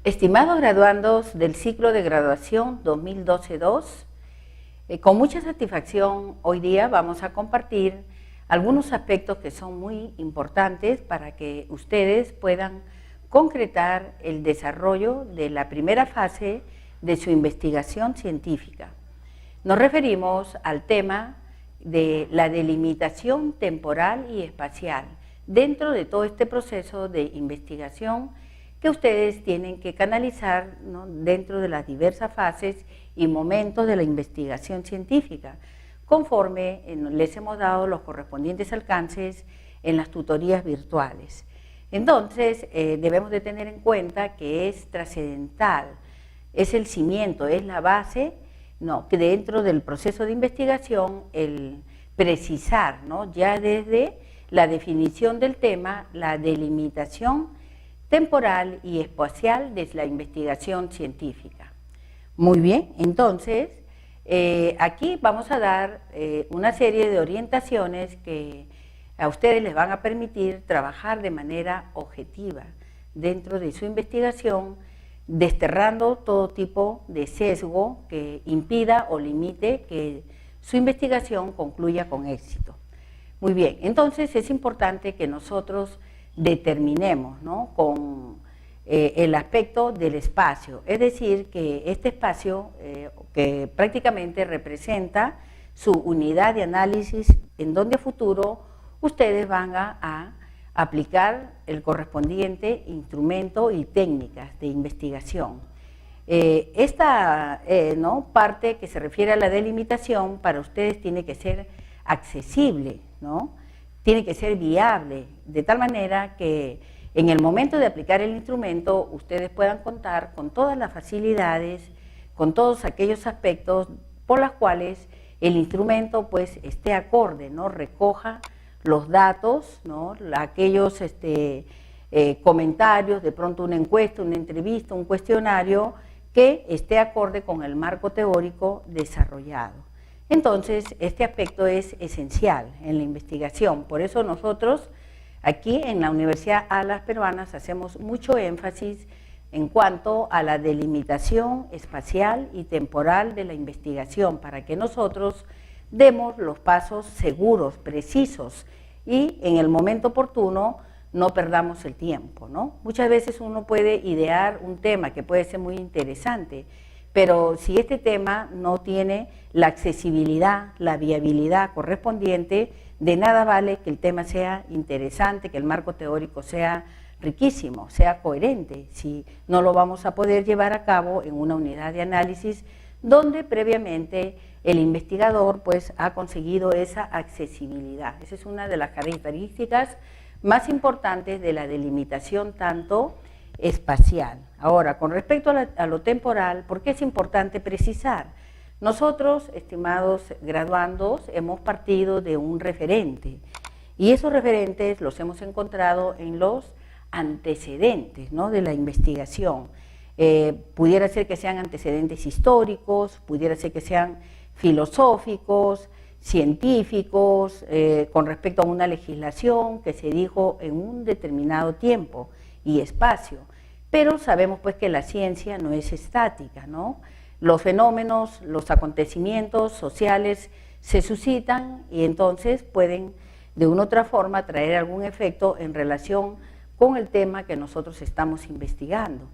Estimados graduandos del ciclo de graduación 2012-2, con mucha satisfacción hoy día vamos a compartir algunos aspectos que son muy importantes para que ustedes puedan concretar el desarrollo de la primera fase de su investigación científica. Nos referimos al tema de la delimitación temporal y espacial dentro de todo este proceso de investigación que ustedes tienen que canalizar, ¿no?, dentro de las diversas fases y momentos de la investigación científica, conforme les hemos dado los correspondientes alcances en las tutorías virtuales. Entonces, debemos de tener en cuenta que es trascendental, es el cimiento, es la base, ¿no?, que dentro del proceso de investigación, el precisar, ¿no?, ya desde la definición del tema, la delimitación temporal y espacial de la investigación científica. Muy bien, entonces, aquí vamos a dar una serie de orientaciones que a ustedes les van a permitir trabajar de manera objetiva dentro de su investigación, desterrando todo tipo de sesgo que impida o limite que su investigación concluya con éxito. Muy bien, entonces es importante que nosotros determinemos, ¿no?, con el aspecto del espacio, es decir, que este espacio que prácticamente representa su unidad de análisis en donde a futuro ustedes van a aplicar el correspondiente instrumento y técnicas de investigación. Esta ¿no?, parte que se refiere a la delimitación para ustedes tiene que ser accesible, ¿no?, tiene que ser viable, de tal manera que en el momento de aplicar el instrumento ustedes puedan contar con todas las facilidades, con todos aquellos aspectos por los cuales el instrumento pues esté acorde, ¿no?, recoja los datos, ¿no?, aquellos comentarios, de pronto una encuesta, una entrevista, un cuestionario que esté acorde con el marco teórico desarrollado. Entonces, este aspecto es esencial en la investigación, por eso nosotros aquí en la Universidad Alas Peruanas hacemos mucho énfasis en cuanto a la delimitación espacial y temporal de la investigación, para que nosotros demos los pasos seguros, precisos, y en el momento oportuno no perdamos el tiempo, ¿no? Muchas veces uno puede idear un tema que puede ser muy interesante, pero si este tema no tiene la accesibilidad, la viabilidad correspondiente, de nada vale que el tema sea interesante, que el marco teórico sea riquísimo, sea coherente, si no lo vamos a poder llevar a cabo en una unidad de análisis donde previamente el investigador pues ha conseguido esa accesibilidad. Esa es una de las características más importantes de la delimitación tanto espacial. Ahora, con respecto a lo temporal, ¿por qué es importante precisar? Nosotros, estimados graduandos, hemos partido de un referente y esos referentes los hemos encontrado en los antecedentes, ¿no?, de la investigación. Pudiera ser que sean antecedentes históricos, pudiera ser que sean filosóficos, científicos, con respecto a una legislación que se dijo en un determinado tiempo y espacio, pero sabemos pues que la ciencia no es estática, ¿no? Los fenómenos, los acontecimientos sociales se suscitan y entonces pueden de una u otra forma traer algún efecto en relación con el tema que nosotros estamos investigando.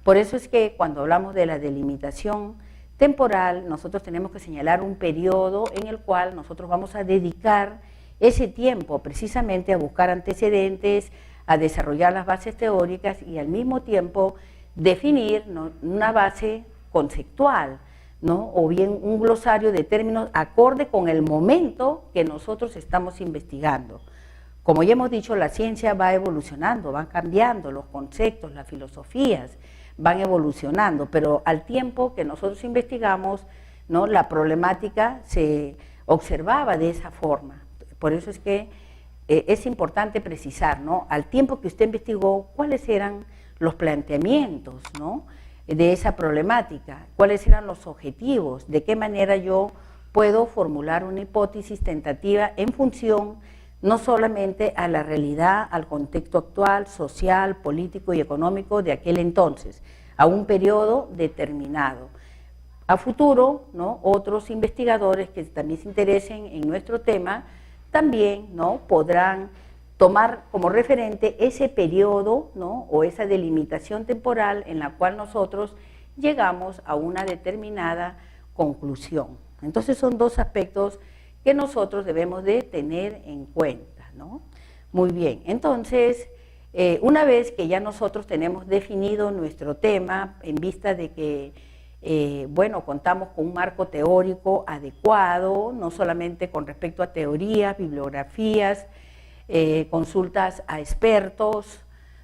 Por eso es que cuando hablamos de la delimitación temporal, nosotros tenemos que señalar un periodo en el cual nosotros vamos a dedicar ese tiempo precisamente a buscar antecedentes, a desarrollar las bases teóricas y al mismo tiempo definir, ¿no?, una base conceptual, ¿no?, o bien un glosario de términos acorde con el momento que nosotros estamos investigando. Como ya hemos dicho, la ciencia va evolucionando, van cambiando los conceptos, las filosofías, van evolucionando, pero al tiempo que nosotros investigamos, ¿no?, la problemática se observaba de esa forma. Por eso es que es importante precisar, ¿no?, al tiempo que usted investigó, cuáles eran los planteamientos, ¿no?, de esa problemática, cuáles eran los objetivos, de qué manera yo puedo formular una hipótesis tentativa en función no solamente a la realidad, al contexto actual, social, político y económico de aquel entonces. a un periodo determinado. A futuro, ¿no?, otros investigadores que también se interesen en nuestro tema, también, ¿no?, podrán tomar como referente ese periodo, ¿no?, o esa delimitación temporal en la cual nosotros llegamos a una determinada conclusión. Entonces son dos aspectos que nosotros debemos de tener en cuenta, ¿no? Muy bien, entonces, una vez que ya nosotros tenemos definido nuestro tema, en vista de que, bueno, contamos con un marco teórico adecuado, no solamente con respecto a teorías, bibliografías, consultas a expertos,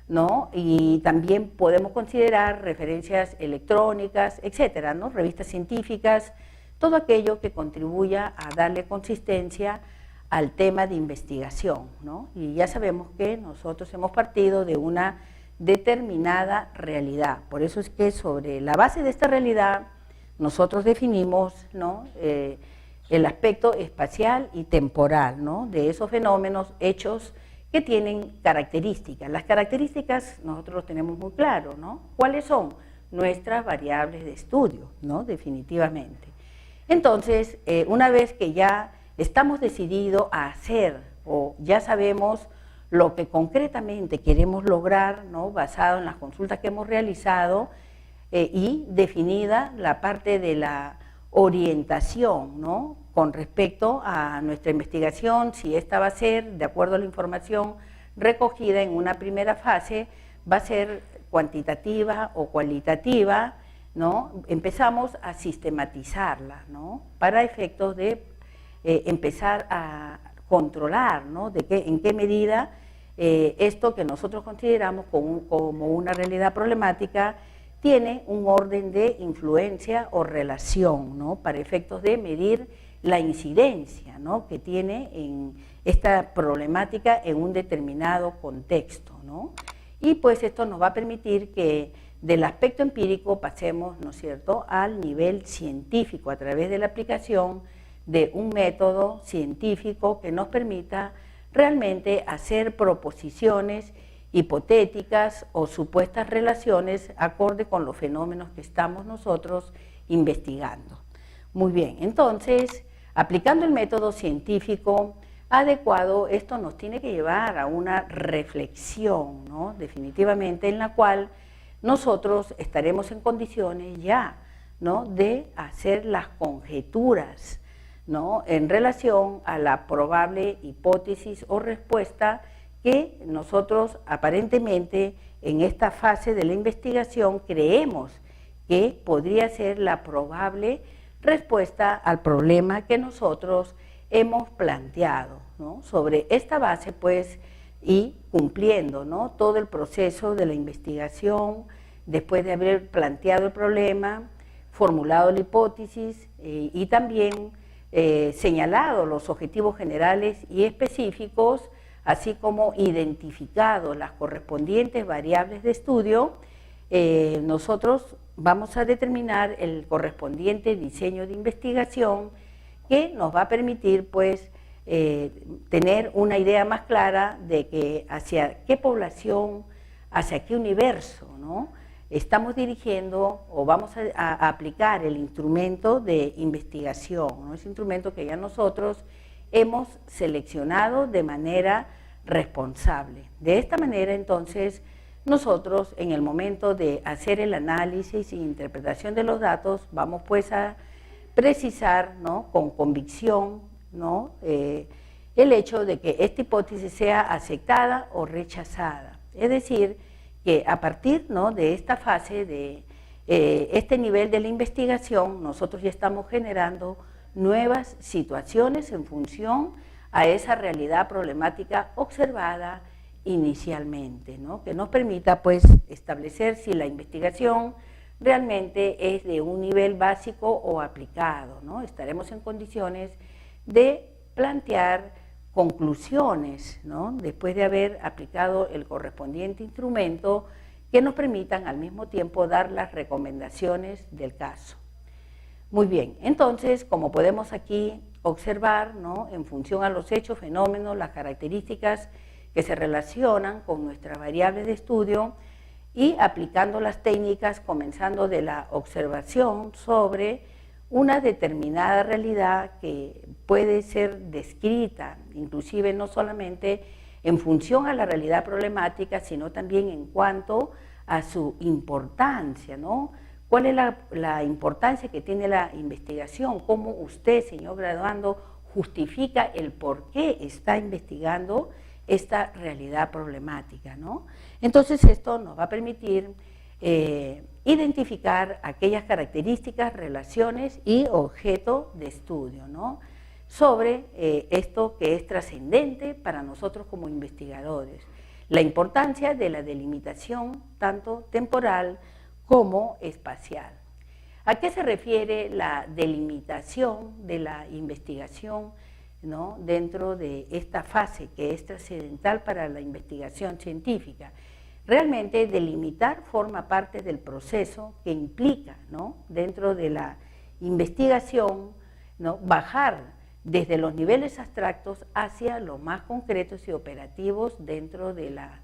¿no?, y también podemos considerar referencias electrónicas, etcétera, ¿no?, revistas científicas, todo aquello que contribuya a darle consistencia al tema de investigación, ¿no? Y ya sabemos que nosotros hemos partido de una determinada realidad, por eso es que sobre la base de esta realidad nosotros definimos, ¿no?, el aspecto espacial y temporal, ¿no?, de esos fenómenos, hechos que tienen características. Las características nosotros lo tenemos muy claro, ¿no? ¿Cuáles son? Nuestras variables de estudio, ¿no?, definitivamente. Entonces, una vez que ya estamos decididos a hacer, o ya sabemos lo que concretamente queremos lograr, ¿no?, basado en las consultas que hemos realizado, y definida la parte de la orientación, ¿no?, con respecto a nuestra investigación, si esta va a ser, de acuerdo a la información recogida en una primera fase, va a ser cuantitativa o cualitativa, ¿no? Empezamos a sistematizarla, ¿no?, para efectos de empezar a controlar, ¿no?, en qué medida esto que nosotros consideramos como una realidad problemática tiene un orden de influencia o relación, ¿no?, para efectos de medir la incidencia, ¿no?, que tiene en esta problemática en un determinado contexto, ¿no? Y pues esto nos va a permitir que del aspecto empírico pasemos, ¿no es cierto?, al nivel científico a través de la aplicación de un método científico que nos permita realmente hacer proposiciones hipotéticas o supuestas relaciones acorde con los fenómenos que estamos nosotros investigando. Muy bien, entonces, aplicando el método científico adecuado, esto nos tiene que llevar a una reflexión, ¿no?, definitivamente, en la cual nosotros estaremos en condiciones ya, ¿no?, de hacer las conjeturas, ¿no?, en relación a la probable hipótesis o respuesta que nosotros aparentemente en esta fase de la investigación creemos que podría ser la probable respuesta al problema que nosotros hemos planteado, ¿no? Sobre esta base, pues, y cumpliendo, ¿no?, todo el proceso de la investigación, después de haber planteado el problema, formulado la hipótesis y también señalado los objetivos generales y específicos, así como identificado las correspondientes variables de estudio, nosotros vamos a determinar el correspondiente diseño de investigación que nos va a permitir, pues, tener una idea más clara de que hacia qué población, hacia qué universo, ¿no?, estamos dirigiendo o vamos a aplicar el instrumento de investigación, ¿no?, ese instrumento que ya nosotros hemos seleccionado de manera responsable. De esta manera, entonces, nosotros en el momento de hacer el análisis e interpretación de los datos, vamos pues a precisar, ¿no?, con convicción, ¿no?, el hecho de que esta hipótesis sea aceptada o rechazada. Es decir, que a partir, ¿no?, de esta fase, de este nivel de la investigación, nosotros ya estamos generando nuevas situaciones en función a esa realidad problemática observada inicialmente, ¿no?, que nos permita, pues, establecer si la investigación realmente es de un nivel básico o aplicado, ¿no? Estaremos en condiciones de plantear conclusiones, ¿no?, después de haber aplicado el correspondiente instrumento que nos permitan al mismo tiempo dar las recomendaciones del caso. Muy bien, entonces, como podemos aquí observar, ¿no?, en función a los hechos, fenómenos, las características que se relacionan con nuestras variables de estudio y aplicando las técnicas, comenzando de la observación sobre una determinada realidad que puede ser descrita, inclusive no solamente en función a la realidad problemática, sino también en cuanto a su importancia, ¿no? ¿Cuál es la importancia que tiene la investigación? ¿Cómo usted, señor graduando, justifica el por qué está investigando esta realidad problemática, ¿no? Entonces esto nos va a permitir identificar aquellas características, relaciones y objeto de estudio, ¿no? Sobre esto que es trascendente para nosotros como investigadores. La importancia de la delimitación tanto temporal como espacial. ¿A qué se refiere la delimitación de la investigación, ¿no? Dentro de esta fase que es trascendental para la investigación científica? Realmente delimitar forma parte del proceso que implica, ¿no? Dentro de la investigación, ¿no? Bajar desde los niveles abstractos hacia los más concretos y operativos dentro de la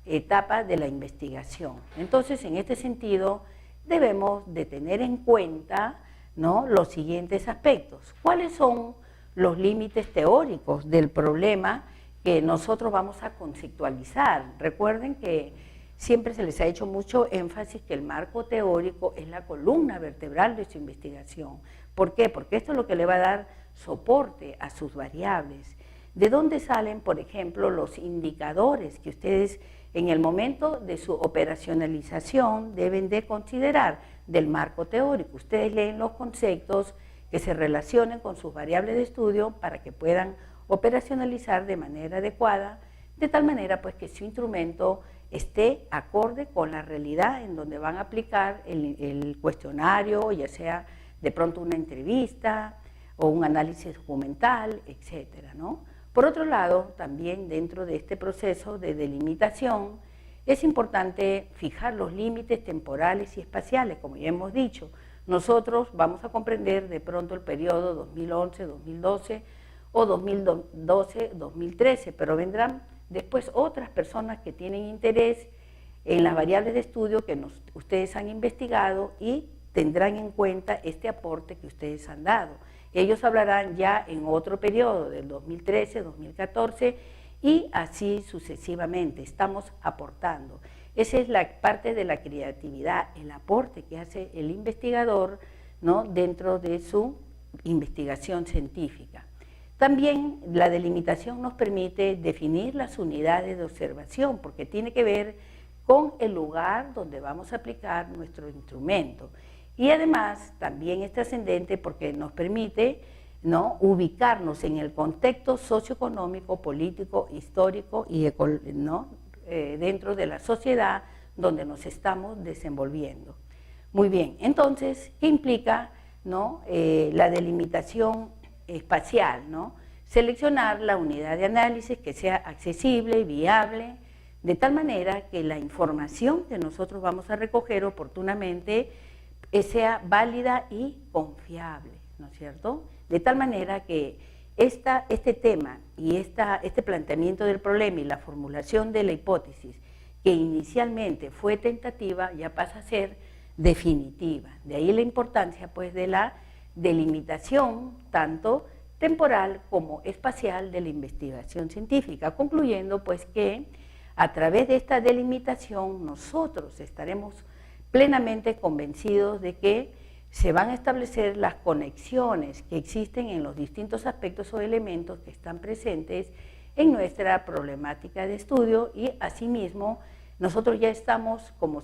etapa de la investigación. Entonces, en este sentido, debemos de tener en cuenta, ¿no? Los siguientes aspectos. ¿Cuáles son los límites teóricos del problema que nosotros vamos a conceptualizar? Recuerden que siempre se les ha hecho mucho énfasis que el marco teórico es la columna vertebral de su investigación. ¿Por qué? Porque esto es lo que le va a dar soporte a sus variables. ¿De dónde salen, por ejemplo, los indicadores que ustedes en el momento de su operacionalización deben de considerar del marco teórico? Ustedes leen los conceptos que se relacionen con sus variables de estudio para que puedan operacionalizar de manera adecuada, de tal manera pues que su instrumento esté acorde con la realidad en donde van a aplicar el cuestionario, ya sea de pronto una entrevista o un análisis documental, etcétera, ¿no? Por otro lado, también dentro de este proceso de delimitación, es importante fijar los límites temporales y espaciales, como ya hemos dicho. Nosotros vamos a comprender de pronto el periodo 2011-2012 o 2012-2013, pero vendrán después otras personas que tienen interés en las variables de estudio que ustedes han investigado y tendrán en cuenta este aporte que ustedes han dado. Ellos hablarán ya en otro periodo, del 2013, 2014 y así sucesivamente. Estamos aportando. Esa es la parte de la creatividad, el aporte que hace el investigador, ¿no? Dentro de su investigación científica. También la delimitación nos permite definir las unidades de observación, porque tiene que ver con el lugar donde vamos a aplicar nuestro instrumento. Y además también es trascendente porque nos permite, ¿no? Ubicarnos en el contexto socioeconómico, político, histórico y ¿no? Dentro de la sociedad donde nos estamos desenvolviendo. Muy bien, entonces, ¿qué implica, ¿no? La delimitación espacial, ¿no? Seleccionar la unidad de análisis que sea accesible, viable, de tal manera que la información que nosotros vamos a recoger oportunamente sea válida y confiable, ¿no es cierto? De tal manera que este tema y este planteamiento del problema y la formulación de la hipótesis que inicialmente fue tentativa ya pasa a ser definitiva. De ahí la importancia pues de la delimitación tanto temporal como espacial de la investigación científica, concluyendo pues que a través de esta delimitación nosotros estaremos plenamente convencidos de que se van a establecer las conexiones que existen en los distintos aspectos o elementos que están presentes en nuestra problemática de estudio y asimismo nosotros ya estamos como,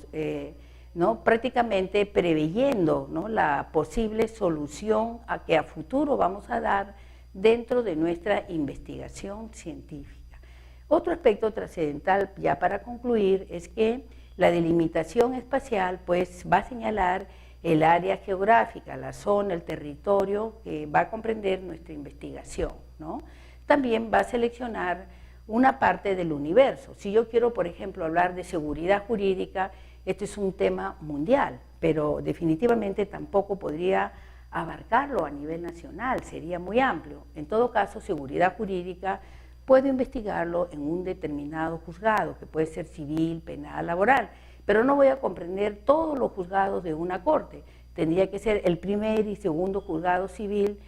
¿no? prácticamente preveyendo, ¿no? la posible solución a que a futuro vamos a dar dentro de nuestra investigación científica. Otro aspecto trascendental ya para concluir es que la delimitación espacial pues va a señalar el área geográfica, la zona, el territorio que va a comprender nuestra investigación, ¿no? También va a seleccionar una parte del universo. Si yo quiero, por ejemplo, hablar de seguridad jurídica, este es un tema mundial, pero definitivamente tampoco podría abarcarlo a nivel nacional, sería muy amplio. En todo caso, seguridad jurídica puedo investigarlo en un determinado juzgado, que puede ser civil, penal, laboral, pero no voy a comprender todos los juzgados de una corte. Tendría que ser el primer y segundo juzgado civil,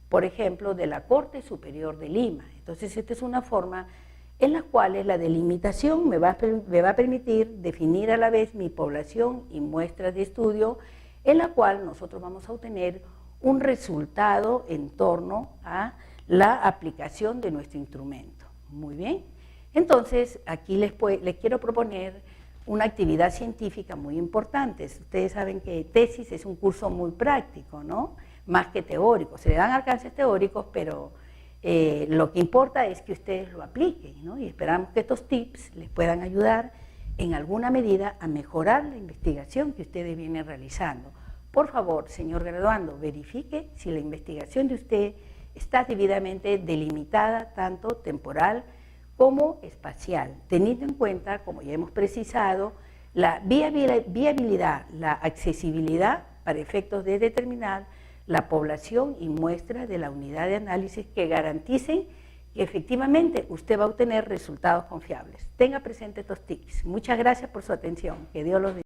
por ejemplo, de la Corte Superior de Lima. Entonces, esta es una forma en la cual la delimitación me va a permitir definir a la vez mi población y muestras de estudio, en la cual nosotros vamos a obtener un resultado en torno a la aplicación de nuestro instrumento. Muy bien. Entonces, aquí les quiero proponer una actividad científica muy importante. Ustedes saben que tesis es un curso muy práctico, ¿no? Más que teórico. Se le dan alcances teóricos, pero lo que importa es que ustedes lo apliquen, ¿no? Y esperamos que estos tips les puedan ayudar en alguna medida a mejorar la investigación que ustedes vienen realizando. Por favor, señor graduando, verifique si la investigación de usted está debidamente delimitada, tanto temporal como espacial, teniendo en cuenta, como ya hemos precisado, la viabilidad, la accesibilidad para efectos de determinar la población y muestra de la unidad de análisis que garanticen que efectivamente usted va a obtener resultados confiables. Tenga presente estos tips. Muchas gracias por su atención. Que Dios los bendiga.